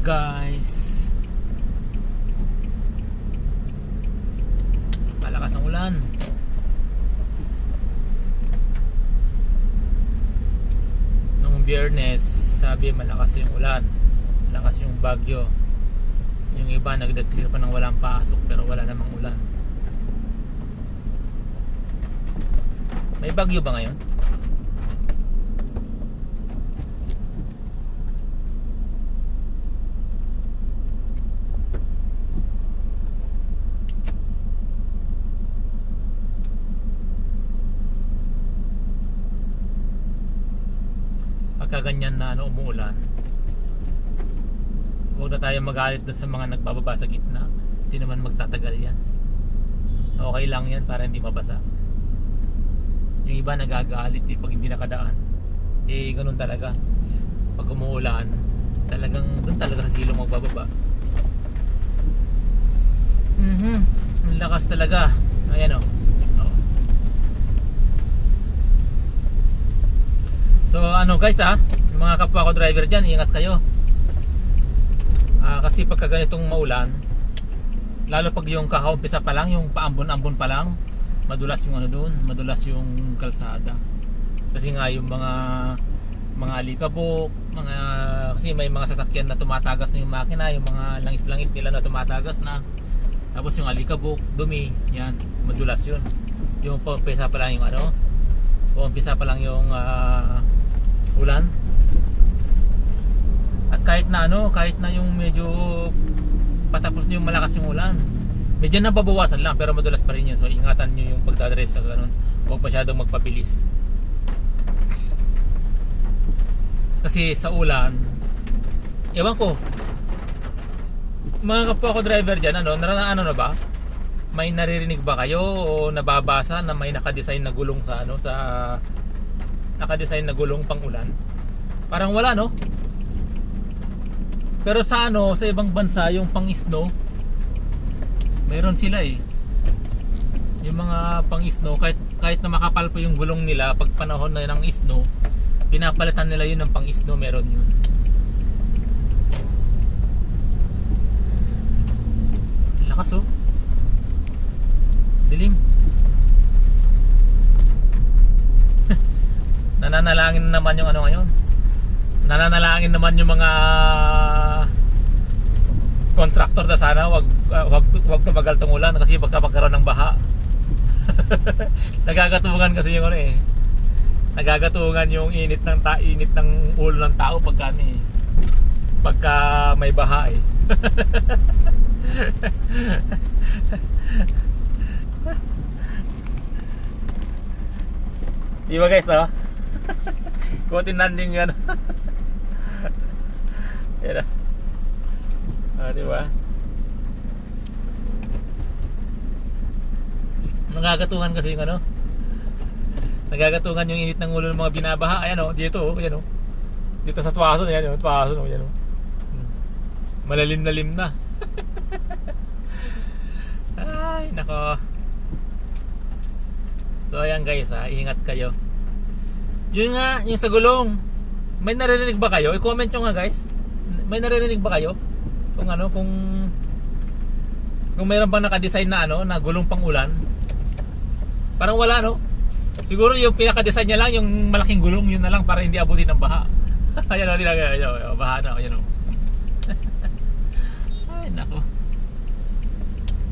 guys, malakas ang ulan. Nung Biyernes sabi malakas yung ulan, malakas yung bagyo. Yung iba nag-declare pa ng walang pasok pero wala namang ulan. May bagyo ba ngayon? Pagka ganyan na umuulan, huwag na tayo magalit na sa mga nagbababa sa gitna. Hindi naman magtatagal yan. Okay lang yan para hindi mabasa. Yung iba nagagalit pag hindi nakadaan. Ganun talaga. Pag umuulan, talagang doon talaga sa silong magbababa. Ang lakas talaga. Ayan o. So guys yung mga kapwa ko driver dyan, ingat kayo. Kasi pagka ganitong maulan, lalo pag yung kakaumpisa pa lang, yung paambon-ambon pa lang, madulas yung doon, madulas yung kalsada. Kasi nga yung mga alikabok, kasi may mga sasakyan na tumatagas na yung makina, yung mga langis-langis nila na tumatagas na. Tapos yung alikabok, dumi, yan, madulas yun. Yung paumpisa pa lang yung paumpisa pa lang yung ulan. At kahit na yung medyo patapos na yung malakas yung ulan, medyo nababawasan lang pero madulas pa rin yun. So ingatan nyo yung pagdadrive sa ganun. Huwag masyadong magpabilis. Kasi sa ulan, ewan ko, mga kapwa ko driver dyan, na ba? May naririnig ba kayo o nababasa na may nakadesign na gulong sa nakadesign na gulong pang ulan? Parang wala, no? Pero sa sa ibang bansa yung pang snow, mayroon sila yung mga pang snow, kahit na makapal pa yung gulong nila, pag panahon na ng snow, pinapalitan nila yun ng pang snow, meron yun. Lakas dilim. Nananalangin naman yung ngayon. Nananalangin naman yung mga contractor na sana wag tumagal tong ulan kasi magkakaroon ng baha. Nagagatungan kasi yung nagagatungan yung init ng ulo ng tao pagka may baha Di ba guys, no? Kutin landing yan. Yan di ba? Nagagatungan kasi yung nagagatungan yung init ng ulo ng mga binabaha. Ayan dito ayan dito sa Tuason, ayan Tuason, ayan malalim na. Ay, nako. So ayan guys, ingat kayo. Yun nga, yung sa gulong, may naririnig ba kayo? I-comment nyo nga guys. May naririnig ba kayo? Kung mayroon bang naka-design na na gulong pang ulan. Parang wala, no? Siguro yung pinaka-design niya lang, yung malaking gulong, yun na lang para hindi abutin ng baha. Ayan baha na, ayan Ay, nako.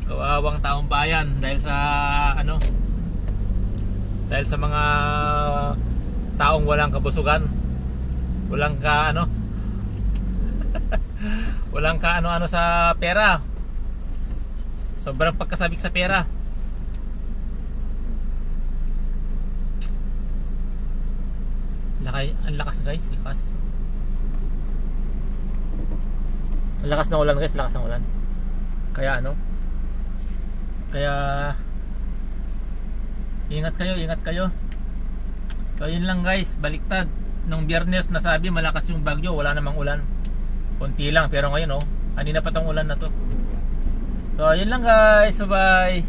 Kawawang taong bayan dahil sa mga taong walang kabusugan, walang walang sa pera, sobrang pagkasabik sa pera. Ang lakas guys, ang lakas ng ulan guys, lakas ng ulan. Kaya ingat kayo. So yun lang guys, baliktad. Nung Biyernes nasabi malakas yung bagyo, wala namang ulan. Kunti lang, pero ngayon kanina pa tong ulan na to. So yun lang guys, bye bye.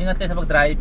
Ingat kayo sa pag-drive.